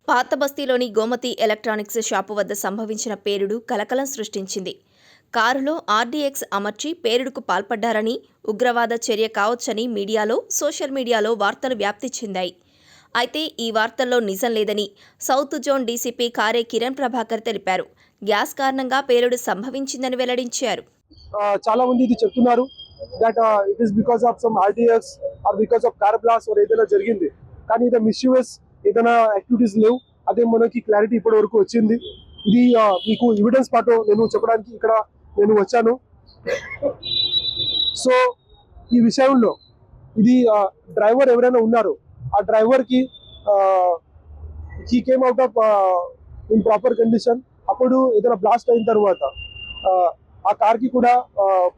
పాత బస్తీలోని Gomati electronics shop వద్ద సంభవించిన పేలుడు కలకలం సృష్టించింది. కారులో ఆర్డీఎక్స్ అమర్చి పేలుడుకు పాల్పడ్డారని, ఉగ్రవాద చర్య కావచ్చని సోషల్ మీడియాలో వార్తలు వ్యాప్తి చెందాయి. అయితే ఈ వార్తల్లో నిజం లేదని సౌత్ జోన్ డీసీపీ కారే కిరణ్ ప్రభాకర్ తెలిపారు. గ్యాస్ కారణంగా పేలుడు సంభవించిందని వెల్లడించారు. చాలా మంది ఇది చెప్తున్నారు that it is because of some RDX or because of car blast or ఏదైనా జరిగింది. కానీ ఇది మిస్యూఎస్ ఏదైనా యాక్టివిటీస్ లేవు. అదే మనకి క్లారిటీ ఇప్పటి వరకు వచ్చింది. ఇది మీకు ఎవిడెన్స్ పాటు నేను చెప్పడానికి ఇక్కడ నేను వచ్చాను. సో ఈ విషయంలో ఇది డ్రైవర్ ఎవరైనా ఉన్నారు, ఆ డ్రైవర్కి he came out of in proper condition. అప్పుడు ఏదైనా బ్లాస్ట్ అయిన తర్వాత ఆ కార్కి కూడా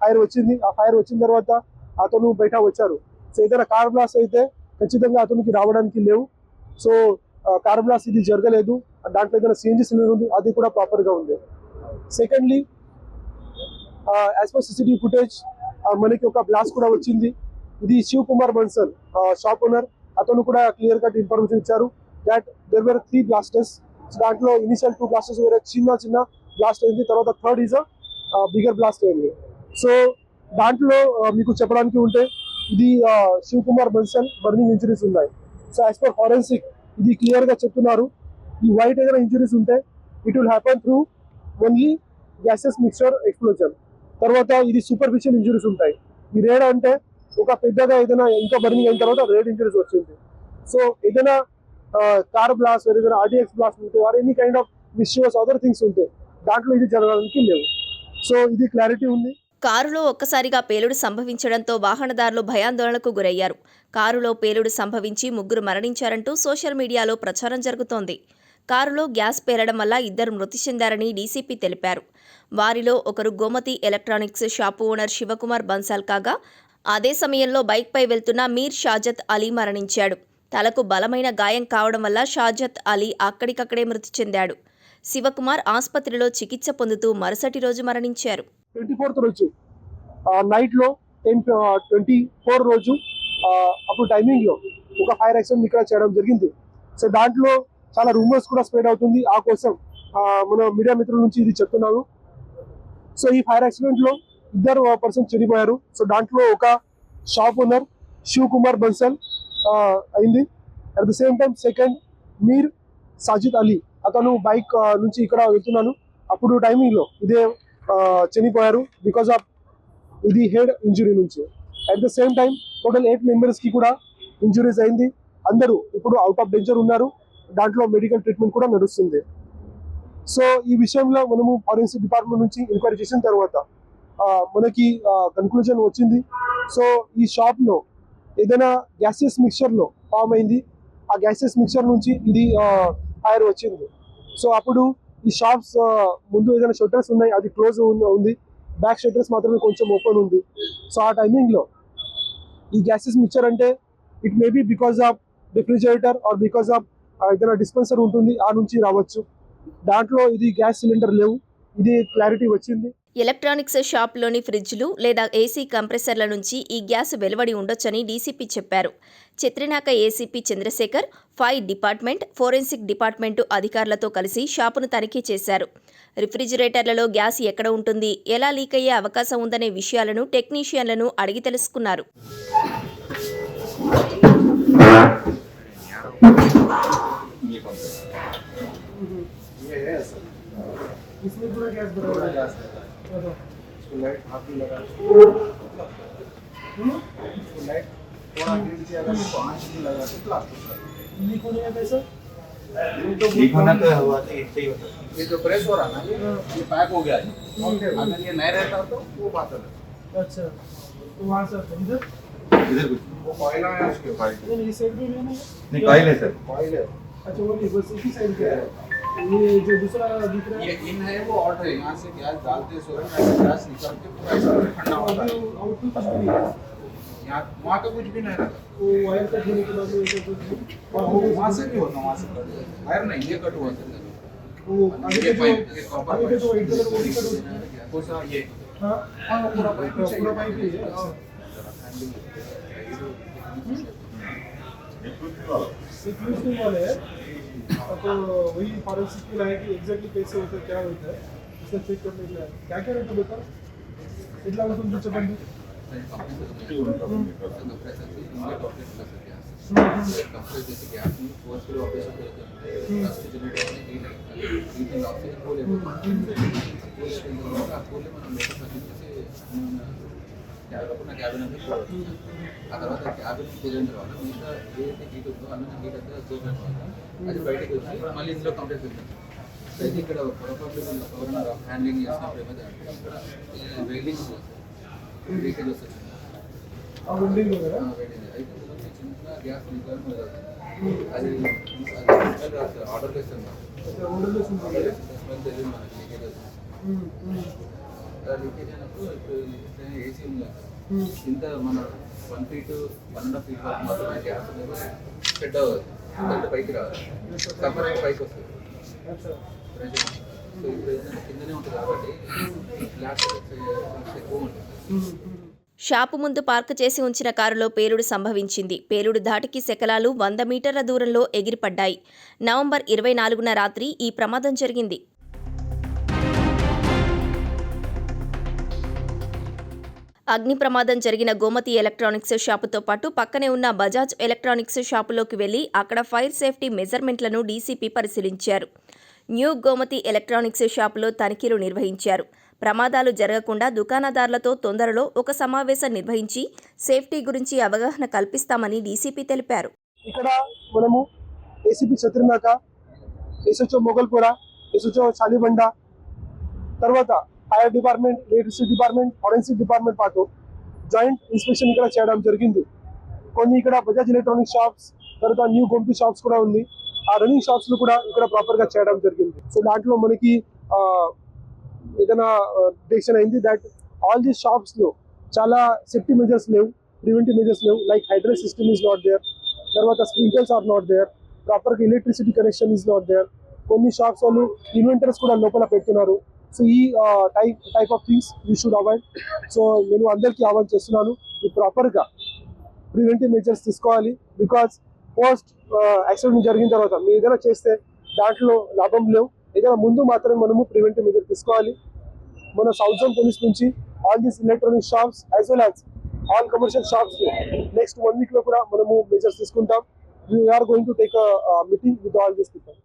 ఫైర్ వచ్చింది. ఆ ఫైర్ వచ్చిన తర్వాత అతను బయట వచ్చారు. సో ఏదైనా కార్ బ్లాస్ట్ అయితే ఖచ్చితంగా అతనికి రావడానికి లేవు. సో కార్ బ్లాస్ట్ ఇది జరగలేదు. దాంట్లో ఏదైనా సిఎన్జీ సిలిండర్ ఉంది, అది కూడా ప్రాపర్గా ఉంది. Secondly, as per CCTV footage మనకి ఒక బ్లాస్ట్ కూడా వచ్చింది. ఇది శివ్ కుమార్ బన్సల్ షాప్ ఓనర్, అతను కూడా క్లియర్ కట్ ఇన్ఫర్మేషన్ ఇచ్చారు దాట్ దేర్ వర్ 3 బ్లాస్టర్స్. దాంట్లో ఇనిషియల్ 2 బ్లాస్టర్స్ వేరే చిన్న బ్లాస్ట్ అయింది. తర్వాత థర్డ్ ఈజ్ బిగర్ బ్లాస్ట్ అయింది. సో దాంట్లో మీకు చెప్పడానికి ఉంటే ఇది శివ్ కుమార్ బన్సల్ బర్నింగ్ ఇంజరీస్ ఉన్నాయి. సో యాజ్ పర్ ఫారెన్సిక్ ఇది క్లియర్ గా చెప్తున్నారు, ఈ వైట్ ఏదైనా ఇంజరీస్ ఉంటే it will happen through only gases mixture explosion. తర్వాత ఇది సూపర్ఫిషియల్ ఇంజరీస్ ఉంటాయి. ఈ రేడ్ అంటే ఒక పెద్దగా ఏదైనా ఇంకా బర్నింగ్ అయిన తర్వాత రేడ్ ఇంజరీస్ వచ్చింది. సో ఏదైనా కార్ బ్లాస్ట్, ఏదైనా ఆర్డీఎక్స్ బ్లాస్ట్ ఉంటే or any kind of misuse other things ఉంటే దాంట్లో ఇది జరగడానికి లేవు. సో ఇది క్లారిటీ ఉంది. కారులో ఒక్కసారిగా పేలుడు సంభవించడంతో వాహనదారులు భయాందోళనకు గురయ్యారు. కారులో పేలుడు సంభవించి 3 మరణించారంటూ సోషల్ మీడియాలో ప్రచారం జరుగుతోంది. కారులో గ్యాస్ పేలడం వల్ల 2 మృతి చెందారని డీసీపీ తెలిపారు. వారిలో ఒకరు Gomati electronics shop owner Shivakumar Bansal కాగా, అదే సమయంలో బైక్పై వెళ్తున్న మీర్ షాజత్ అలీ మరణించాడు. తలకు బలమైన గాయం కావడం వల్ల షాజత్ అలీ అక్కడికక్కడే మృతి చెందాడు. శివకుమార్ ఆసుపత్రిలో చికిత్స పొందుతూ మరుసటి రోజు మరణించారు. 24th రోజు నైట్ లో 24 రోజు అప్పుడు టైమింగ్ లో ఒక ఫైర్ యాక్సిడెంట్ ఇక్కడ చేయడం జరిగింది. సో దాంట్లో చాలా రూమర్స్ కూడా స్ప్రెడ్ అవుతుంది. ఆ కోసం మన మీడియా మిత్రుల నుంచి ఇది చెప్తున్నాను. సో ఈ ఫైర్ యాక్సిడెంట్ లో 2 పర్సన్ చనిపోయారు. సో దాంట్లో ఒక షాప్ ఓనర్ శివ్ కుమార్ బన్సల్ అయింది. At the same time second Mir Sajid Ali, అతను బైక్ నుంచి ఇక్కడ వెళ్తున్నాను, అప్పుడు టైమింగ్ లో ఇదే చనిపోయారు బికాస్ ఆఫ్ ఇది హెడ్ ఇంజురీ నుంచి. At the same time total 8 members కి కూడా ఇంజురీస్ అయింది. అందరూ ఇప్పుడు అవుట్ ఆఫ్ డేంజర్ ఉన్నారు. దాంట్లో మెడికల్ ట్రీట్మెంట్ కూడా నడుస్తుంది. సో ఈ విషయంలో మనము ఫారెన్సిక్ డిపార్ట్మెంట్ నుంచి ఎంక్వైరీ చేసిన తర్వాత మనకి కన్క్లూజన్ వచ్చింది. సో ఈ షాప్ లో ఏదైనా గ్యాసెస్ మిక్చర్ లో ఫామ్ అయింది. ఆ గ్యాసెస్ మిక్చర్ నుంచి ఇది ఫైర్ వచ్చింది. సో అప్పుడు ఈ షాప్స్ ముందు ఏదైనా షట్టర్స్ ఉన్నాయి, అది క్లోజ్ ఉంది. బ్యాక్ షట్టర్స్ మాత్రమే కొంచెం ఓపెన్ ఉంది. సో ఆ టైమింగ్ లో ఈ గ్యాసెస్ మిక్చర్ అంటే it may be because of refrigerator or because of ఏదైనా డిస్పెన్సర్ ఉంటుంది, ఆ నుంచి రావచ్చు. దాంట్లో ఇది గ్యాస్ సిలిండర్ లేవు, ఇది క్లారిటీ వచ్చింది. ఎలక్ట్రానిక్స్ షాప్లోని ఫ్రిడ్జ్లు లేదా ఏసీ కంప్రెసర్ల నుంచి ఈ గ్యాస్ వెలువడి ఉండొచ్చని డీసీపీ చెప్పారు. Chatrinaka ACP Chandrashekar, fire department, forensic department అధికారులతో కలిసి షాపును తనిఖీ చేశారు. రిఫ్రిజిరేటర్లలో గ్యాస్ ఎక్కడ ఉంటుంది, ఎలా లీక్ అయ్యే అవకాశం ఉందనే విషయాలను టెక్నీషియన్లను అడిగి తెలుసుకున్నారు. इसमें पूरा गैस भरा है। इसको लाइट हाथ में लगा, इसको लाइट थोड़ा गिर से अगर इसको आंच में लगा तो प्लास्टिक लीक होने का कैसा लीक होना तो हुआ तो इससे ही होता है. ये जो प्रेस हो रहा ना ये पैक हो गया है. अगर ये नहीं रहता तो वो बात है. अच्छा, तो वहाँ से इधर कुछ वो कॉइल है उसके ऊपर. ये साइड में लेना है, नहीं कॉइल है सर. कॉइल है. अच्छा वो नहीं, बस इसी साइड का है. ये जो दूसरा दिख रहा है ये इन है वो आउट है. यहाँ से गैस डालते हैं सोलर में गैस निकल के पूरा ऐसा ठंडा होता है. आउट कुछ भी है, यहाँ वहाँ तो कुछ भी नहीं रहता. वो वायर कट होने के बाद ऐसा कुछ और वो वहाँ से भी होता, वहाँ से कट वायर नहीं, ये कट हुआ था. वो आगे ये के पाइप जो ये कॉपर आगे के जो वाइट कलर वो भी कट होता है. वो सा ये हाँ हाँ वो पूरा पाइप पूरा पाइप ही है. ये क्रूसिंग वाला है. तो वही फॉरेंसिक की लाए कि एग्जैक्टली कैसे होता है, क्या होता है, इसका चेक करने के लिए क्या रहता है बता इतना ఉంటుంది చెప్పండి. कंप्रेस जैसे गैस में फोर्स के ऑपरेशन करते हैं रस्ट जनरेट होने की ऑक्सीजन को लेवल మనం లోపల ప్రతిష్ఠించి మన క్యాబిన్ అంటే ఆ తర్వాత క్యాబిన్ కుదిరిన తర్వాత మిగతా ఏదైతే హీట్ ఉందో అన్న హీట్ అంతా అబ్జర్వ్ అయిన తర్వాత అది బయటకు వచ్చి మళ్ళీ ఇందులో కంప్రెస్ అవుతుంది. అయితే ఇక్కడ పొరపాట్లు ఎవరైనా హ్యాండ్లింగ్ చేసినప్పుడు ఏమైతే ఇక్కడ వెల్డింగ్ లీకేజ్ వస్తుంది. ఆ వెల్డింగ్ కదా అయితే చిన్న గ్యాస్ లీక్ అది ఆర్డర్ చేస్తాం స్మెల్ తెలియదు మనకి లీకేజ్ వస్తుంది. లీకేజ్ అయినప్పుడు ఇప్పుడు ఏసీ ఉంది ఇంత మన 1 feet 1.5 feet వరకు మాత్రమే గ్యాస్ అనేది స్ప్రెడ్ అవ్వదు, అంటే పైకి రావాలి, సమ్మర్ అయితే పైకి వస్తుంది. సో ఇప్పుడు ఏంటంటే కిందనే ఉంటుంది కాబట్టి ఫ్లాట్ ఎక్కువ ఉంటుంది. షాపు ముందు పార్క్ చేసి ఉంచిన కారులో పేలుడు సంభవించింది. పేలుడు ధాటికి శకలాలు 100 మీటర్ల దూరంలో ఎగిరిపడ్డాయి. నవంబర్ 24న రాత్రి ఈ ప్రమాదం జరిగింది. అగ్ని ప్రమాదం జరిగిన గోమతి ఎలక్ట్రానిక్స్ షాపుతో పాటు పక్కనే ఉన్న బజాజ్ ఎలక్ట్రానిక్స్ షాపులోకి వెళ్లి అక్కడ ఫైర్ సేఫ్టీ మెజర్మెంట్లను డీసీపీ పరిశీలించారు. న్యూ గోమతి ఎలక్ట్రానిక్స్ షాపులో తనిఖీలు నిర్వహించారు. ప్రమాదాలు జరగకుండా దుకాణదారులతో తొందరలో ఒక సమావేశం నిర్వహించి సేఫ్టీ గురించి అవగాహన కల్పిస్తామని డీసీపీ తెలిపారు. ఇక్కడ మనము ACP Chatrinaka, SHO Moghalpura, SHO Chalibanda, తర్వాత fire department, electricity department, forensic department పాటు జాయింట్ ఇన్స్పెక్షన్ ఇక్కడ చేయడం జరిగింది. కొన్ని ఇక్కడ బజాజ్ ఎలక్ట్రానిక్ షాప్స్, తర్వాత న్యూ గోమతి షాప్స్ కూడా ఉంది. ఆ రన్నింగ్ షాప్స్ లో కూడా ఇక్కడ ప్రాపర్ గా చేయడం జరిగింది. సో దాంట్లో మనకి ఏదైనా డిటెక్షన్ అయింది దట్ ఆల్ దీస్ షాప్స్ లో చాలా సేఫ్టీ మెజర్స్ లేవు, ప్రివెంటివ్ మెజర్స్ లేవు. Like hydrant system is not there, తర్వాత sprinklers are not there, proper గా electricity connection is not there. కొన్ని షాప్స్ వాళ్ళు ఇన్వెంటర్స్ కూడా లోపల పెడుతున్నారు. సో ఈ type of things you should avoid. So నేను అందరికీ ఆహ్వానం చేస్తున్నాను, ఈ ప్రాపర్గా ప్రివెంటివ్ మెజర్స్ తీసుకోవాలి. బికాస్ పోస్ట్ యాక్సిడెంట్ జరిగిన తర్వాత మీరు ఏదైనా చేస్తే దాంట్లో లాభం లేవు. ఏదైనా ముందు మాత్రమే మనము ప్రివెంటివ్ మెజర్ తీసుకోవాలి. మన సౌత్ జోన్ పోలీస్ నుంచి all these electronic shops as well as all commercial shops next 1 week లో కూడా మనము మెజర్స్ తీసుకుంటాం. We're going to take meeting with all these people.